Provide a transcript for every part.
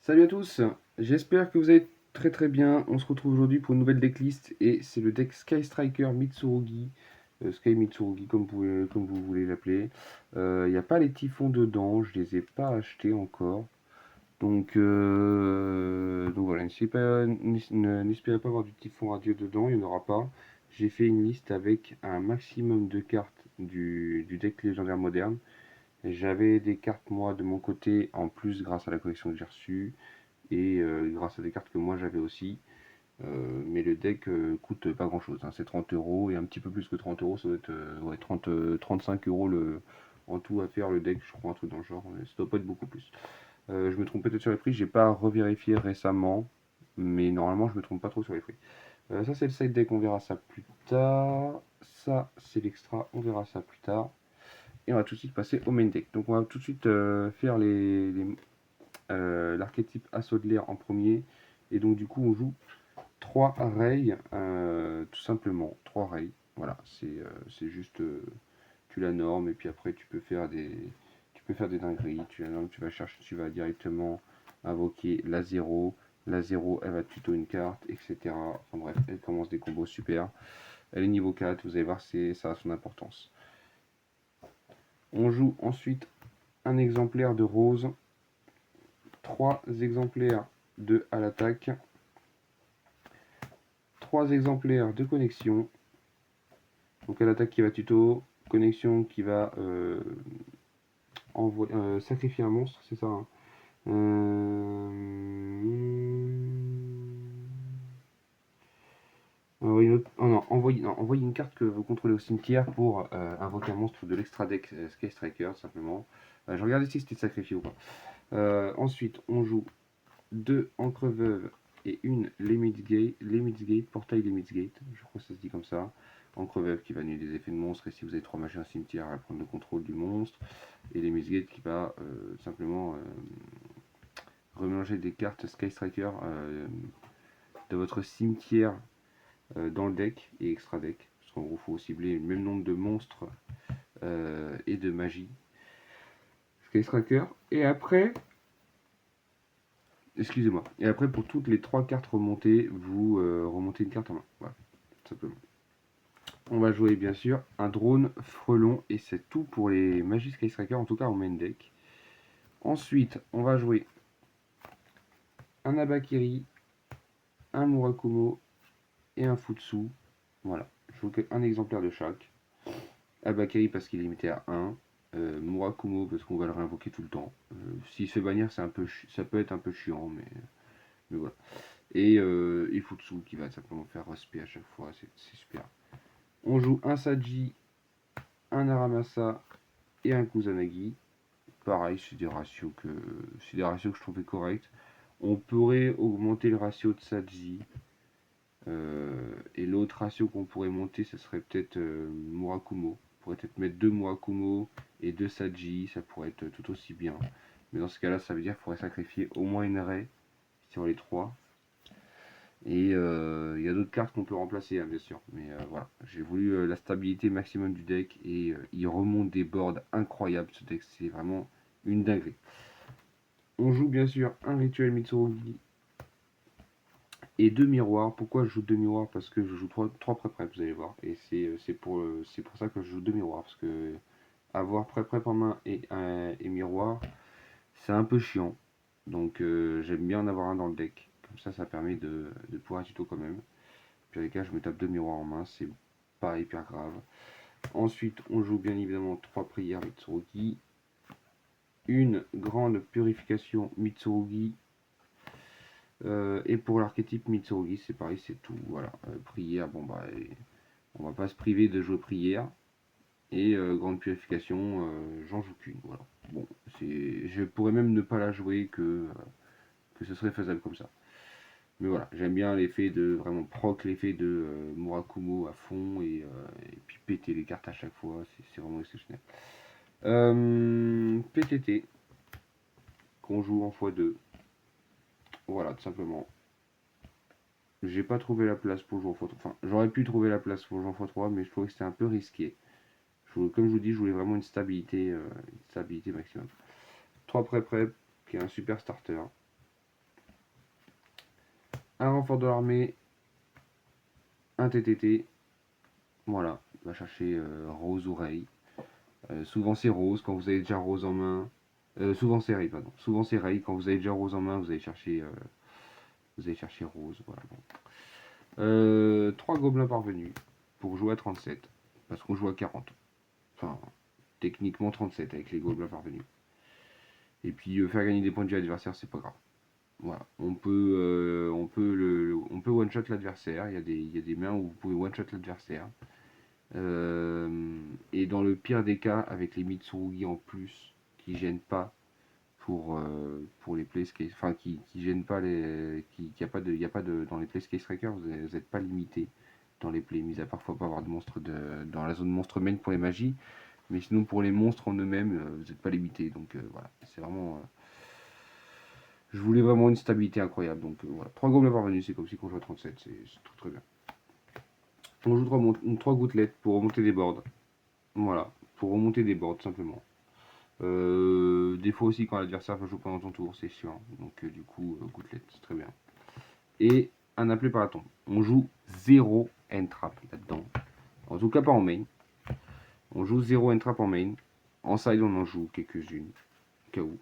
Salut à tous, j'espère que vous allez très très bien. On se retrouve aujourd'hui pour une nouvelle decklist et c'est le deck Sky Striker Mitsurugi, Sky Mitsurugi comme vous voulez l'appeler. Il n'y a pas les typhons dedans, je les ai pas achetés encore. Donc voilà, n'espérez pas avoir du typhon radieux dedans, il n'y en aura pas. J'ai fait une liste avec un maximum de cartes du deck légendaire moderne. J'avais des cartes moi de mon côté en plus grâce à la collection que j'ai reçue et grâce à des cartes que moi j'avais aussi. Mais le deck coûte pas grand chose, hein. C'est 30 euros et un petit peu plus que 30 euros, ça doit être ouais, 35 euros en tout à faire le deck, je crois, un truc dans le genre. Ça doit pas être beaucoup plus. Je me trompe peut-être sur les prix, j'ai pas revérifié récemment, mais normalement je me trompe pas trop sur les prix. Ça c'est le side deck, on verra ça plus tard. Ça c'est l'extra, on verra ça plus tard. Et on va tout de suite passer au main deck. Donc on va tout de suite faire l'archétype assaut de l'air en premier. Et donc du coup on joue 3 rails, tout simplement. 3 rails. Voilà, c'est juste tu la normes et puis après tu peux faire des dingueries. Tu la normes, tu vas chercher, tu vas directement invoquer la 0. La 0 elle va tuto une carte, etc. Enfin bref, elle commence des combos super. Elle est niveau 4, vous allez voir, ça a son importance. On joue ensuite un exemplaire de rose, 3 exemplaires de à l'attaque, 3 exemplaires de connexion. Donc à l'attaque qui va tuto, connexion qui va sacrifier un monstre, c'est ça, hein. Envoyer une carte que vous contrôlez au cimetière pour invoquer un monstre de l'extra deck Sky Striker, simplement. Je regarde ici si c'était sacrifié ou pas. Ensuite, on joue 2 encre veuve et une Limits Gate, portail Limits Gate, je crois que ça se dit comme ça. Encre veuve qui va annuler des effets de monstre, et si vous avez 3 magies en cimetière, elle va prendre le contrôle du monstre. Et Limits Gate qui va simplement remélanger des cartes Sky Striker de votre cimetière dans le deck et extra deck. Parce qu'en gros, il faut cibler le même nombre de monstres et de magie. Sky Striker. Et après, excusez-moi. Et après, pour toutes les 3 cartes remontées, vous remontez une carte en main. Voilà, tout simplement. On va jouer bien sûr un drone frelon et c'est tout pour les magies Sky Striker, en tout cas en main deck. Ensuite, on va jouer un Abakiri, un Murakumo et un Futsu. Voilà, je joue un exemplaire de chaque. Abakiri parce qu'il est limité à 1. Murakumo parce qu'on va le réinvoquer tout le temps. S'il se fait bannir, ça peut être un peu chiant, mais voilà. Et Futsu qui va simplement faire respect à chaque fois, c'est super. On joue un Saji, un Aramasa et un Kusanagi. Pareil, c'est des ratios que je trouvais corrects. On pourrait augmenter le ratio de Saji. Et l'autre ratio qu'on pourrait monter, ce serait peut-être Murakumo. On pourrait peut-être mettre 2 Murakumo et 2 Saji, ça pourrait être tout aussi bien. Mais dans ce cas-là, ça veut dire qu'il faudrait sacrifier au moins une raie sur les 3. Et il y a d'autres cartes qu'on peut remplacer, hein, bien sûr. Mais voilà, j'ai voulu la stabilité maximum du deck et il remonte des boards incroyables ce deck. C'est vraiment une dinguerie. On joue bien sûr un rituel Mitsurugi et 2 miroirs. Pourquoi je joue 2 miroirs? Parce que je joue 3 pré-prep, vous allez voir. Et c'est pour ça que je joue 2 miroirs. Parce que avoir pré-prep en main et miroir, c'est un peu chiant. Donc j'aime bien en avoir un dans le deck. Comme ça permet de pouvoir tuto quand même. Puis les cas, je me tape 2 miroirs en main, c'est pas hyper grave. Ensuite, on joue bien évidemment 3 prières Mitsurugi. Une grande purification Mitsurugi. Et pour l'archétype Mitsurugi, c'est pareil, c'est tout. Voilà, prière, bon bah, on va pas se priver de jouer prière. Et grande purification, j'en joue qu'une. Voilà. Bon, je pourrais même ne pas la jouer que ce serait faisable comme ça. Mais voilà, j'aime bien l'effet de vraiment proc l'effet de Murakumo à fond et puis péter les cartes à chaque fois, c'est vraiment exceptionnel. PTT, qu'on joue en x2. Voilà, tout simplement. J'ai pas trouvé la place pour jouer en x3. Enfin, j'aurais pu trouver la place pour jouer en x3, mais je trouvais que c'était un peu risqué. Comme je vous dis, je voulais vraiment une stabilité maximum. 3 prep qui est un super starter. un renfort de l'armée, un TTT. Voilà, il va chercher Rose ou Ray. Souvent c'est Rose quand vous avez déjà Rose en main. Souvent c'est Ray, pardon. Souvent c'est Ray. Quand vous avez déjà Rose en main, vous allez chercher Rose. Voilà. 3 gobelins parvenus pour jouer à 37. Parce qu'on joue à 40. Enfin, techniquement 37 avec les gobelins parvenus. Et puis faire gagner des points de vue à l'adversaire, c'est pas grave. Voilà. On peut one-shot l'adversaire. Il y a des mains où vous pouvez one-shot l'adversaire. Et dans le pire des cas, avec les Mitsurugi en plus, qui gênent pas pour les playscase, enfin qui gênent pas les, qui y a pas de, y a pas de dans les playscase trackers, vous n'êtes pas limité dans les plays, mis à part faut pas avoir de monstres dans la zone monstre main pour les magies, mais sinon pour les monstres en eux-mêmes, vous n'êtes pas limité, donc voilà, c'est vraiment, je voulais vraiment une stabilité incroyable, donc voilà, 3 gobelins parvenus, c'est comme si on joue à 37, c'est très très bien. On joue 3 gouttelettes pour remonter des boards. Voilà, pour remonter des boards simplement. Des fois aussi quand l'adversaire va jouer pendant ton tour, c'est chiant. Donc du coup, gouttelette, c'est très bien. Et un appelé par la tombe. On joue 0 end-trap là-dedans. En tout cas pas en main. On joue 0 end-trap en main. En side on en joue quelques-unes. Au cas où.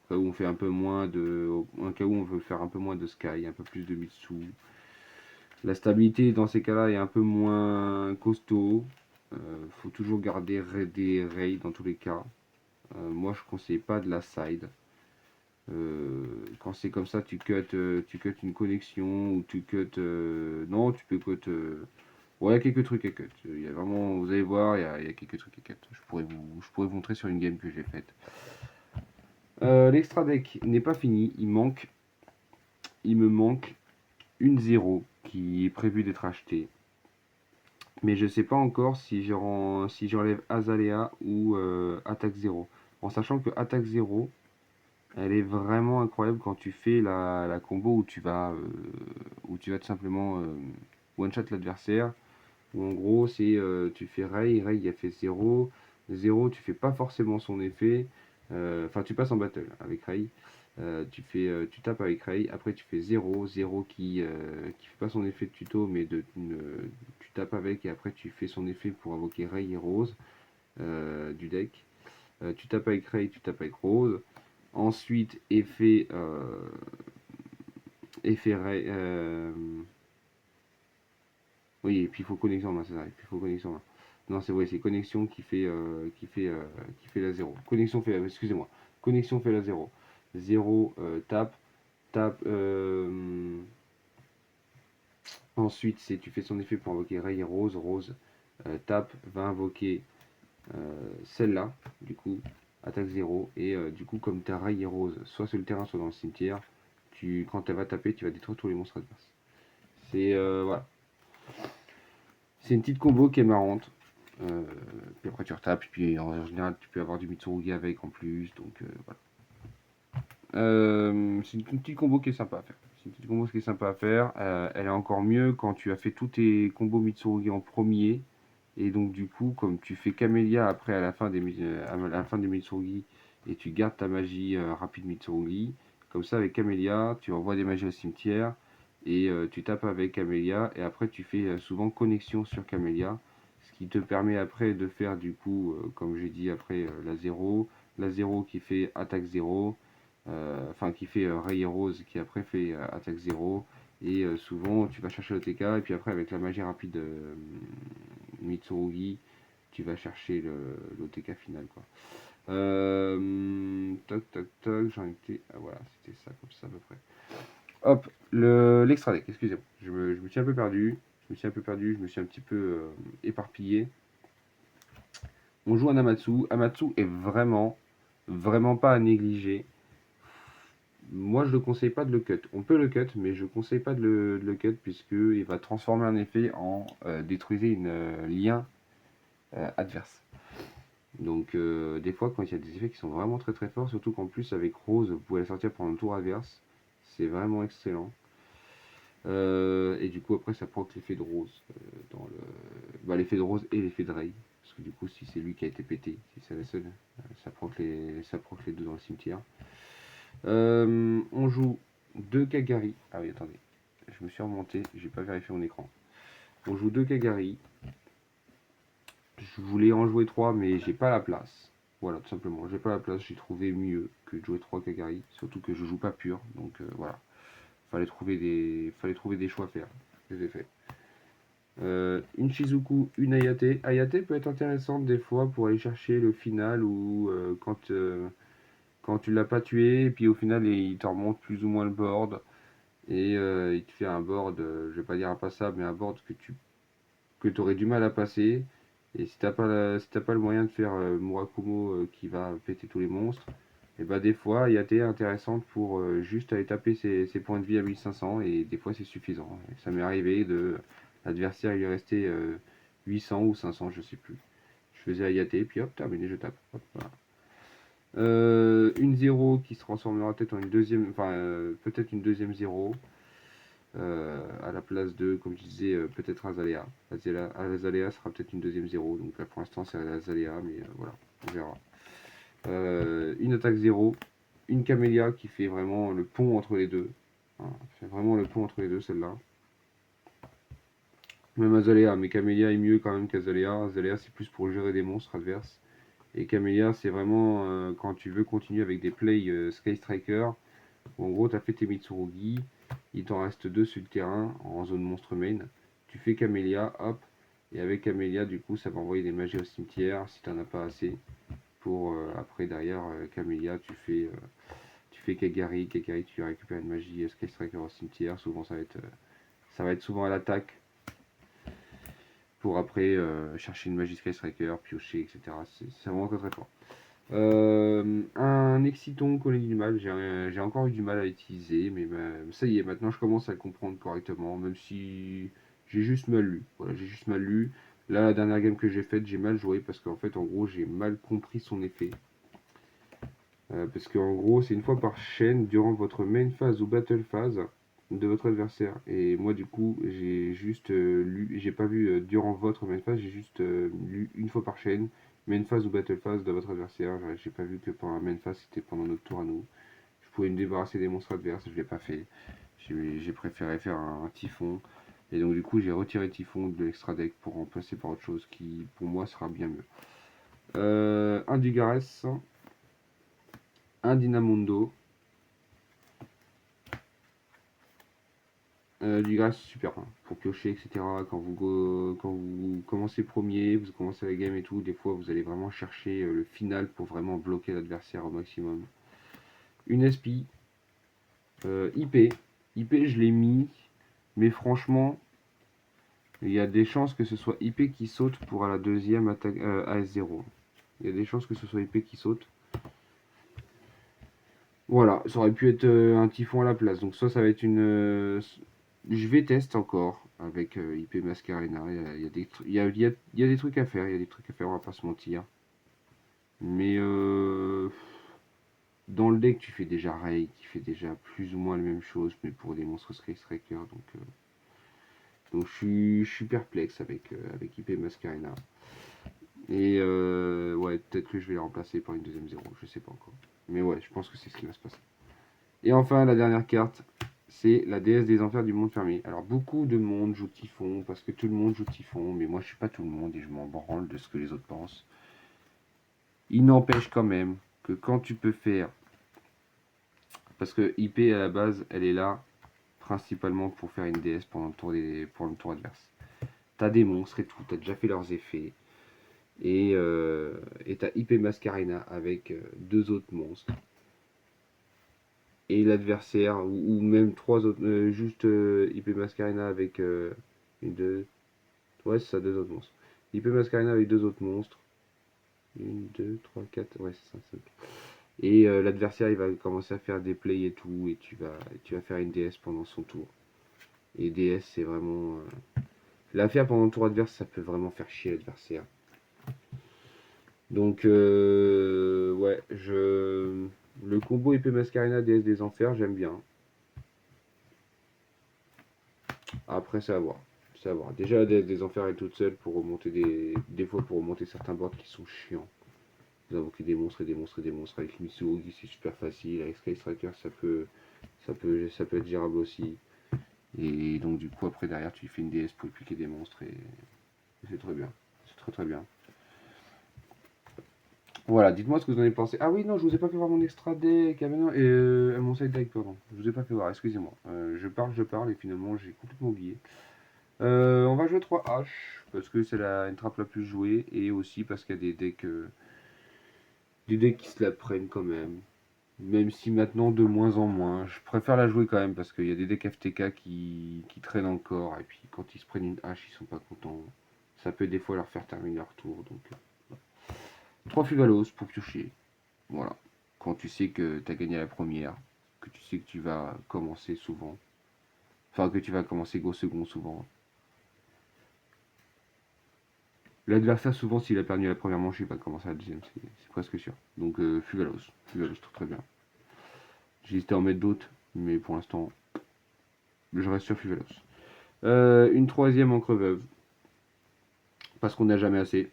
Au cas où on fait un peu moins de. Un cas où on veut faire un peu moins de sky, un peu plus de Mitsu. La stabilité dans ces cas-là est un peu moins costaud. Faut toujours garder des raids dans tous les cas. Moi, je conseille pas de la side. Quand c'est comme ça, tu cut une connexion ou tu cut. Non, tu peux cut. Ouais, il y a quelques trucs à cut. Il y a vraiment, vous allez voir, il y a quelques trucs à cut. Je pourrais vous montrer sur une game que j'ai faite. L'extra deck n'est pas fini. Il me manque une 0 qui est prévue d'être achetée. Mais je sais pas encore si si j'enlève Azalea ou Attaque 0. En sachant que Attaque 0, elle est vraiment incroyable quand tu fais la combo où tu vas tout simplement one-shot l'adversaire. Où en gros, c'est tu fais Ray il a fait 0. 0, tu fais pas forcément son effet. Enfin, tu passes en battle avec Ray. Tu tapes avec Ray. Après, tu fais 0. 0 qui fait pas son effet de tuto, mais tu tapes avec et après tu fais son effet pour invoquer Ray et Rose du deck. Tu tapes avec Ray, tu tapes avec Rose. Ensuite, effet Ray. Oui, et puis il faut connexion en main, c'est ça. Et puis il faut connexion en main. Non, c'est vrai, c'est connexion qui fait la 0. Connexion fait, excusez-moi. Connexion fait la 0. 0 tape, tape. Ensuite, tu fais son effet pour invoquer Ray et Rose. Rose tape, va invoquer celle-là, du coup, attaque 0. Et du coup, comme tu as Ray et Rose, soit sur le terrain, soit dans le cimetière, quand elle va taper, tu vas détruire tous les monstres adverses. Voilà. C'est une petite combo qui est marrante. Puis après tu retapes, puis en général tu peux avoir du Mitsurugi avec en plus, donc voilà. C'est une petite combo qui est sympa à faire. C'est une petite combo qui est sympa à faire. Elle est encore mieux quand tu as fait tous tes combos Mitsurugi en premier. Et donc du coup, comme tu fais Camélia après à la fin des Mitsurugi et tu gardes ta magie rapide Mitsurugi, comme ça avec Camélia, tu envoies des magies au cimetière et tu tapes avec Camélia et après tu fais souvent connexion sur Camélia, ce qui te permet après de faire du coup, comme j'ai dit après, la 0 qui fait attaque 0, enfin qui fait Ray et Rose qui après fait attaque 0, et souvent tu vas chercher l'OTK et puis après avec la magie rapide Mitsurugi, tu vas chercher l'OTK final quoi. Toc toc toc, j'en étais. Ah voilà, c'était ça comme ça à peu près. Hop, l'extra deck, excusez-moi. Je me suis un peu perdu. Je me suis un petit peu éparpillé. On joue un Amatsu. Amatsu est vraiment pas à négliger. Moi, je ne conseille pas de le cut. On peut le cut, mais je ne conseille pas de le cut puisqu'il va transformer un effet en détruisez une lien adverse. Donc, des fois, quand il y a des effets qui sont vraiment très très forts, surtout qu'en plus, avec Rose, vous pouvez la sortir pendant le tour adverse, c'est vraiment excellent. Et du coup, après, ça proc l'effet de Rose. L'effet de Rose et l'effet de Ray. Parce que du coup, si c'est lui qui a été pété, si c'est la seule, ça proc les deux dans le cimetière. On joue 2 Kagari. Ah oui, attendez. je me suis remonté, j'ai pas vérifié mon écran. On joue 2 Kagari. Je voulais en jouer 3, mais j'ai pas la place. Voilà, tout simplement. J'ai pas la place, j'ai trouvé mieux que de jouer 3 Kagari. Surtout que je joue pas pur, donc voilà. Fallait trouver des choix à faire. Je les ai fait. Une Shizuku, une Ayate. Ayate peut être intéressante des fois pour aller chercher le final ou quand tu l'as pas tué, et puis au final il te remonte plus ou moins le board. Et il te fait un board, je vais pas dire impassable, mais un board que aurais du mal à passer. Et si si t'as pas le moyen de faire Murakumo qui va péter tous les monstres, et bah des fois Ayate est intéressante pour juste aller taper ses points de vie à 1500 et des fois c'est suffisant. Et ça m'est arrivé de l'adversaire il lui restait 800 ou 500, je sais plus. Je faisais Ayate puis hop terminé, je tape. Hop, voilà. Une 0 qui se transformera peut-être en une deuxième, enfin peut-être une deuxième 0 à la place de, comme je disais, peut-être Azalea. Azalea sera peut-être une deuxième 0, donc là pour l'instant c'est Azalea, mais voilà, on verra. Une attaque 0, une Camélia qui fait vraiment le pont entre les deux. Voilà, fait vraiment le pont entre les deux celle-là. Même Azalea, mais Camélia est mieux quand même qu'Azalea. Azalea c'est plus pour gérer des monstres adverses. Et Camélia, c'est vraiment quand tu veux continuer avec des plays Sky Striker. En gros, tu as fait tes Mitsurugi, il t'en reste 2 sur le terrain en zone monstre main. Tu fais Camélia, hop, et avec Camélia, du coup, ça va envoyer des magies au cimetière si tu n'en as pas assez. Pour après, derrière Camélia, tu fais Kagari. Kagari, tu récupères une magie Sky Striker au cimetière. Souvent, ça va être souvent à l'attaque pour après chercher une magie Sky Striker, piocher, etc. C'est vraiment très très fort. Un Exciton Colonie du Mal, j'ai encore eu du mal à l'utiliser, mais ça y est, maintenant je commence à le comprendre correctement, même si j'ai juste mal lu. Voilà, j'ai juste mal lu. Là, la dernière game que j'ai faite, j'ai mal joué parce qu'en fait, en gros, j'ai mal compris son effet. Parce qu'en gros, c'est une fois par chaîne durant votre main phase ou battle phase de votre adversaire. Et moi, du coup, j'ai juste lu, j'ai pas vu durant votre main phase, j'ai juste lu une fois par chaîne, main phase ou battle phase de votre adversaire. J'ai pas vu que pendant la main phase, c'était pendant notre tour à nous. Je pouvais me débarrasser des monstres adverses, je l'ai pas fait. J'ai préféré faire un typhon. Et donc, du coup, j'ai retiré typhon de l'extra deck pour remplacer par autre chose qui, pour moi, sera bien mieux. Un Dugares, un Dynamondo. Du grâce super hein, pour piocher, etc. Quand vous commencez premier, vous commencez la game et tout, des fois vous allez vraiment chercher le final pour vraiment bloquer l'adversaire au maximum. Une SP, IP. IP, je l'ai mis, mais franchement, il y a des chances que ce soit IP qui saute pour la deuxième attaque AS0. Il y a des chances que ce soit IP qui saute. Voilà, ça aurait pu être un typhon à la place. Donc soit ça va être une... je vais tester encore avec IP Mascarena. Il y a des trucs à faire, il y a des trucs à faire, on va pas se mentir. Mais dans le deck, tu fais déjà Ray, qui fait déjà plus ou moins la même chose, mais pour des monstres Sky Striker. Donc je suis perplexe avec IP Mascarena. Et ouais, peut-être que je vais les remplacer par une deuxième 0, je sais pas encore. Mais ouais, je pense que c'est ce qui va se passer. Et enfin, la dernière carte, c'est la déesse des enfers du monde fermé. Alors, beaucoup de monde joue Typhon, parce que tout le monde joue Typhon, mais moi, je suis pas tout le monde et je m'en branle de ce que les autres pensent. Il n'empêche quand même que quand tu peux faire... Parce que IP, à la base, elle est là principalement pour faire une déesse pendant pour le tour adverse. T'as des monstres et tout, t'as déjà fait leurs effets. Et t'as IP Mascarena avec deux autres monstres. Et l'adversaire, ou même trois autres, juste IP Mascarena avec une, deux, ouais, c'est ça, deux autres monstres. IP Mascarena avec deux autres monstres. Une, deux, trois, quatre, ouais, c'est ça, cinq. Et l'adversaire, il va commencer à faire des plays et tout, et tu vas faire une DS pendant son tour. Et DS, c'est vraiment. La faire pendant le tour adverse, ça peut vraiment faire chier l'adversaire. Donc, ouais, le combo IP Mascarena DS des Enfers, j'aime bien. Après, c'est à voir. C'est à voir. Déjà, la DS des Enfers est toute seule pour remonter des fois pour remonter certains boards qui sont chiants. Vous invoquez des monstres et des monstres et des monstres. Avec Mitsurugi, c'est super facile. Avec Sky Striker, ça peut être gérable aussi. Et donc du coup après derrière tu fais une déesse pour piquer des monstres et c'est très bien. C'est très très bien. Voilà, dites-moi ce que vous en avez pensé. Ah oui, non, je vous ai pas fait voir mon extra deck. Ah mais non, mon side deck, pardon. Je vous ai pas fait voir, excusez-moi. Je parle et finalement j'ai complètement oublié. On va jouer 3 H parce que c'est une trappe la plus jouée et aussi parce qu'il y a des decks qui se la prennent quand même. Même si maintenant de moins en moins, je préfère la jouer quand même parce qu'il y a des decks FTK qui traînent encore et puis quand ils se prennent une hache, ils sont pas contents. Ça peut des fois leur faire terminer leur tour. Donc 3 Fuvalos pour piocher. Voilà. Quand tu sais que tu as gagné la première, que tu sais que tu vas commencer souvent, enfin que tu vas commencer go second souvent. L'adversaire, souvent, s'il a perdu la première manche, il va commencer la deuxième, c'est presque sûr. Donc, Fugalos, Fugalos, très très bien. J'ai hésité à en mettre d'autres, mais pour l'instant, je reste sur Fugalos. Une troisième encre veuve, parce qu'on n'a jamais assez,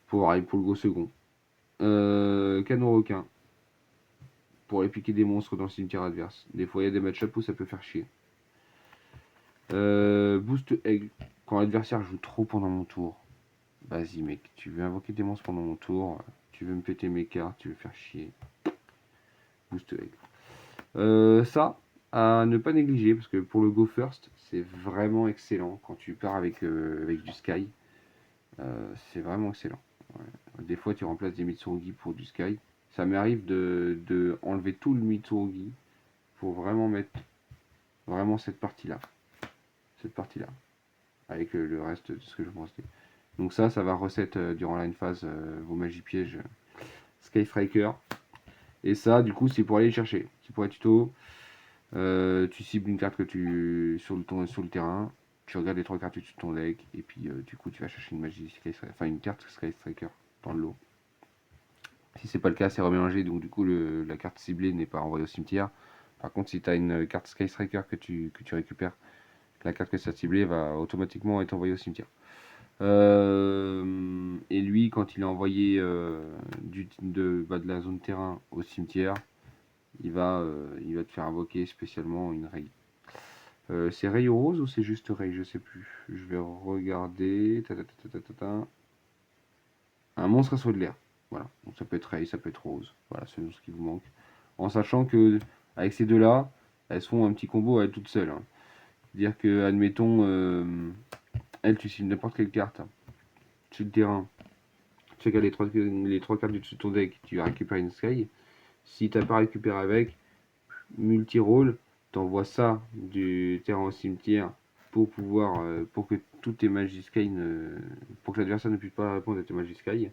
pour le go second. Canon requin, pour aller piquer des monstres dans le cimetière adverse. Des fois, il y a des match-up où ça peut faire chier. Boost aigle, quand l'adversaire joue trop pendant mon tour. Vas-y mec, tu veux invoquer des monstres pendant mon tour, tu veux me péter mes cartes, tu veux faire chier. Boost aigle. Ça, à ne pas négliger, parce que pour le Go First, c'est vraiment excellent quand tu pars avec du Sky. C'est vraiment excellent. Ouais. Des fois, tu remplaces des Mitsurugi pour du Sky. Ça m'arrive de enlever tout le Mitsurugi pour vraiment mettre vraiment cette partie-là. Cette partie-là. Avec le reste de ce que je pense. Donc ça va reset durant la phase vos magies pièges Skystriker. Et ça, du coup, c'est pour aller chercher. C'est pour être tuto. Tu cibles une carte que tu sur le terrain, tu regardes les 3 cartes de ton deck, et puis du coup tu vas chercher une magie Sky Striker, enfin une carte Sky Striker dans le lot. Si c'est pas le cas, c'est remélangé, donc du coup la carte ciblée n'est pas envoyée au cimetière. Par contre, si tu as une carte Sky Striker que tu récupères, la carte que ça a ciblée va automatiquement être envoyée au cimetière. Et lui, quand il est envoyé de la zone terrain au cimetière, il va te faire invoquer spécialement une Ray. C'est Ray rose ou c'est juste Ray? Je sais plus. Je vais regarder. Un monstre à saut de l'air. Voilà. Donc ça peut être Ray, ça peut être rose. Voilà, selon ce qui vous manque. En sachant que avec ces deux-là, elles font un petit combo à elles toutes seules. Hein. C'est-à-dire que, admettons, elle, tu cibles n'importe quelle carte sur le terrain. Tu regardes les trois cartes du dessus de ton deck, tu récupères une Sky. Si t'as pas récupéré avec, multi-rôle, t'envoies ça du terrain au cimetière pour que toutes tes magies Sky pour que l'adversaire ne puisse pas répondre à tes magies Sky.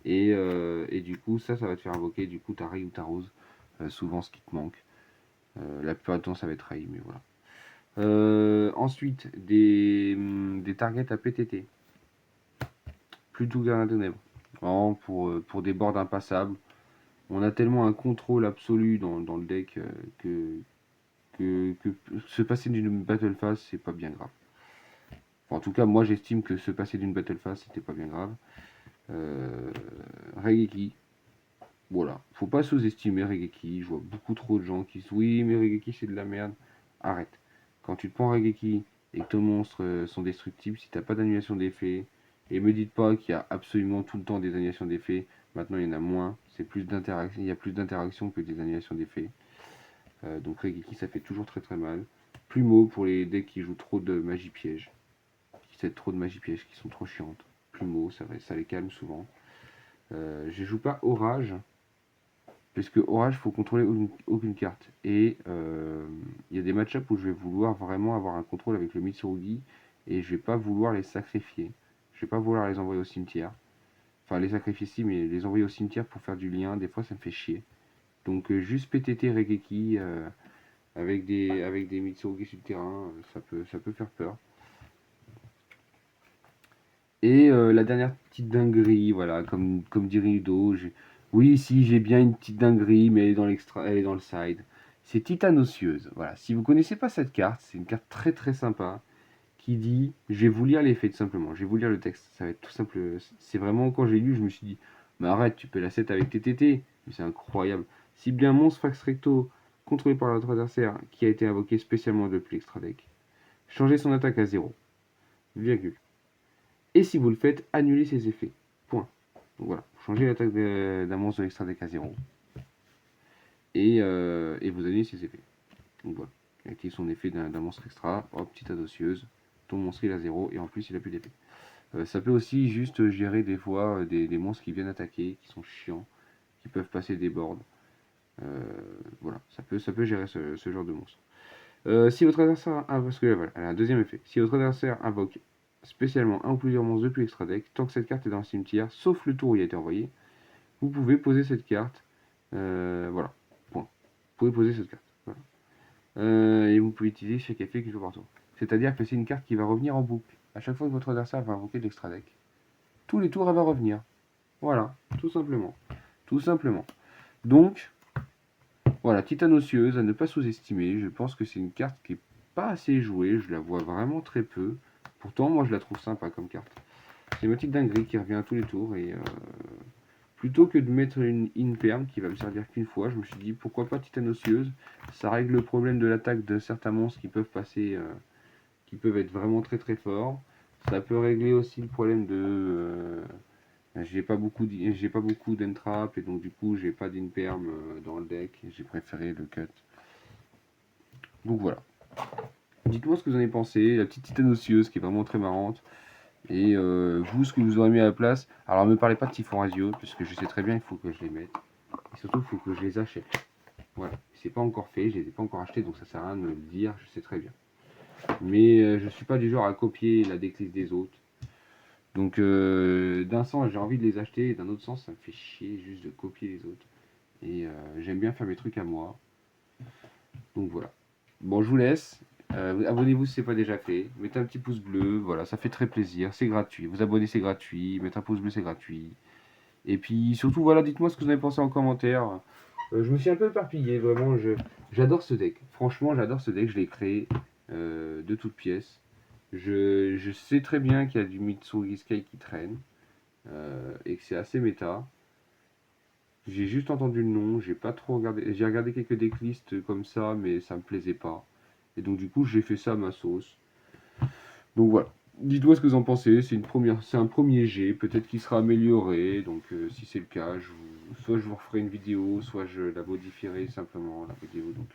Et du coup, ça va te faire invoquer du coup ta Ray ou ta Rose. Souvent ce qui te manque. La plupart du temps, ça va être Ray, mais voilà. Ensuite, des targets à PTT. Plutôt Gardien des Ténèbres. Vraiment pour des boards impassables. On a tellement un contrôle absolu dans le deck que se passer d'une battle phase, c'est pas bien grave. Enfin, en tout cas, moi j'estime que se passer d'une battle phase, c'était pas bien grave. Euh, Regeki, voilà. Faut pas sous-estimer Regeki. Je vois beaucoup trop de gens qui disent oui, mais Regeki c'est de la merde. Arrête. Quand tu te prends Regeki et que tes monstres sont destructibles, si t'as pas d'annulation d'effet, et me dites pas qu'il y a absolument tout le temps des annulations d'effet, maintenant il y en a moins, il y a plus d'interactions que des annulations d'effet. Donc Regeki ça fait toujours très très mal. Plumeau pour les decks qui jouent trop de magie piège, qui cèdent trop de magie piège, qui sont trop chiantes. Plumeau, ça les calme souvent. Je joue pas Orage, parce que Orage, il faut contrôler aucune carte. Et il y a des match-ups où je vais vouloir vraiment avoir un contrôle avec le Mitsurugi, et je vais pas vouloir les sacrifier. Je vais pas vouloir les envoyer au cimetière. Enfin, les sacrifier si, mais les envoyer au cimetière pour faire du lien, des fois ça me fait chier. Donc juste PTT Regeki avec des Mitsurugi sur le terrain, ça peut faire peur. Et la dernière petite dinguerie, voilà, comme dirait Udo, oui, si j'ai bien une petite dinguerie, mais elle est dans le side. C'est Titane Osseuse. Voilà, si vous connaissez pas cette carte, c'est une carte très très sympa qui dit, je vais vous lire l'effet tout simplement, je vais vous lire le texte, ça va être tout simple. C'est vraiment quand j'ai lu, je me suis dit, mais arrête, tu peux la set avec TTT, mais c'est incroyable. Si bien monstre fax recto contrôlé par votre adversaire qui a été invoqué spécialement depuis l'extra deck. Changez son attaque à 0, virgule. Et si vous le faites, annulez ses effets. Point. Donc voilà, changez l'attaque d'un monstre de l'extra deck à 0. Et vous annulez ses effets. Donc voilà, active son effet d'un monstre extra. Hop, petite adocieuse. Ton monstre il a 0 et en plus il a plus d'effet. Ça peut aussi juste gérer des fois des monstres qui viennent attaquer, qui sont chiants, qui peuvent passer des boards. Voilà, ça peut gérer ce genre de monstre. Si votre adversaire parce que voilà, elle a un deuxième effet. Si votre adversaire invoque spécialement un ou plusieurs monstres depuis l'extra deck, tant que cette carte est dans le cimetière, sauf le tour où il a été envoyé, vous pouvez poser cette carte. Voilà, point. Vous pouvez poser cette carte. Voilà. Et vous pouvez utiliser chaque effet qu'il faut par tour. C'est-à-dire que c'est une carte qui va revenir en boucle. À chaque fois que votre adversaire va invoquer de l'extra deck, tous les tours elle va revenir. Voilà, tout simplement. Tout simplement. Donc, voilà, Titanosieuse à ne pas sous-estimer. Je pense que c'est une carte qui est pas assez jouée. Je la vois vraiment très peu. Pourtant, moi, je la trouve sympa comme carte. C'est une petite dinguerie qui revient à tous les tours. Et plutôt que de mettre une Inperm qui va me servir qu'une fois, je me suis dit pourquoi pas Titanosieuse. Ça règle le problème de l'attaque de certains monstres qui peuvent passer, qui peuvent être vraiment très très forts. Ça peut régler aussi le problème de j'ai pas beaucoup d'entrap et donc du coup j'ai pas d'inperm dans le deck. J'ai préféré le cut. Donc voilà. Dites-moi ce que vous en avez pensé. La petite titanosieuse qui est vraiment très marrante. Et vous, ce que vous aurez mis à la place. Alors ne me parlez pas de Typhon Razio, parce que je sais très bien il faut que je les mette. Et surtout il faut que je les achète. Voilà. C'est pas encore fait, je les ai pas encore achetés, donc ça sert à rien de me le dire, je sais très bien. Mais je suis pas du genre à copier la decklist des autres. Donc d'un sens j'ai envie de les acheter, et d'un autre sens ça me fait chier juste de copier les autres. Et j'aime bien faire mes trucs à moi. Donc voilà. Bon, je vous laisse. Abonnez-vous si ce n'est pas déjà fait. Mettez un petit pouce bleu. Voilà, ça fait très plaisir. C'est gratuit. Vous abonner, c'est gratuit. Mettre un pouce bleu, c'est gratuit. Et puis surtout, voilà, dites-moi ce que vous en avez pensé en commentaire. Je me suis un peu éparpillé, vraiment. J'adore ce deck. Franchement, j'adore ce deck. Je l'ai créé de toutes pièces. Je sais très bien qu'il y a du Mitsurugi Sky qui traîne. Et que c'est assez méta. J'ai juste entendu le nom, j'ai pas trop regardé. J'ai regardé quelques decklists comme ça, mais ça me plaisait pas. Et donc du coup, j'ai fait ça à ma sauce. Donc voilà. Dites-moi ce que vous en pensez. C'est un premier jet, peut-être qu'il sera amélioré. Donc si c'est le cas, soit je vous referai une vidéo, soit je la modifierai simplement la vidéo. Donc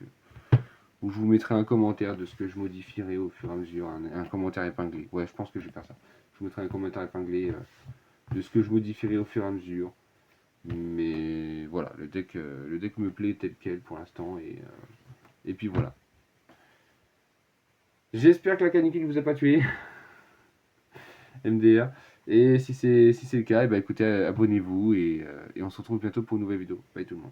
ou je vous mettrai un commentaire de ce que je modifierai au fur et à mesure, un commentaire épinglé. Ouais, je pense que je vais faire ça. Je vous mettrai un commentaire épinglé de ce que je modifierai au fur et à mesure. Mais voilà, le deck me plaît tel quel pour l'instant. Et puis voilà. J'espère que la canicule ne vous a pas tué. MDR. Et si c'est le cas, et bah écoutez, abonnez-vous et on se retrouve bientôt pour une nouvelle vidéo. Bye tout le monde.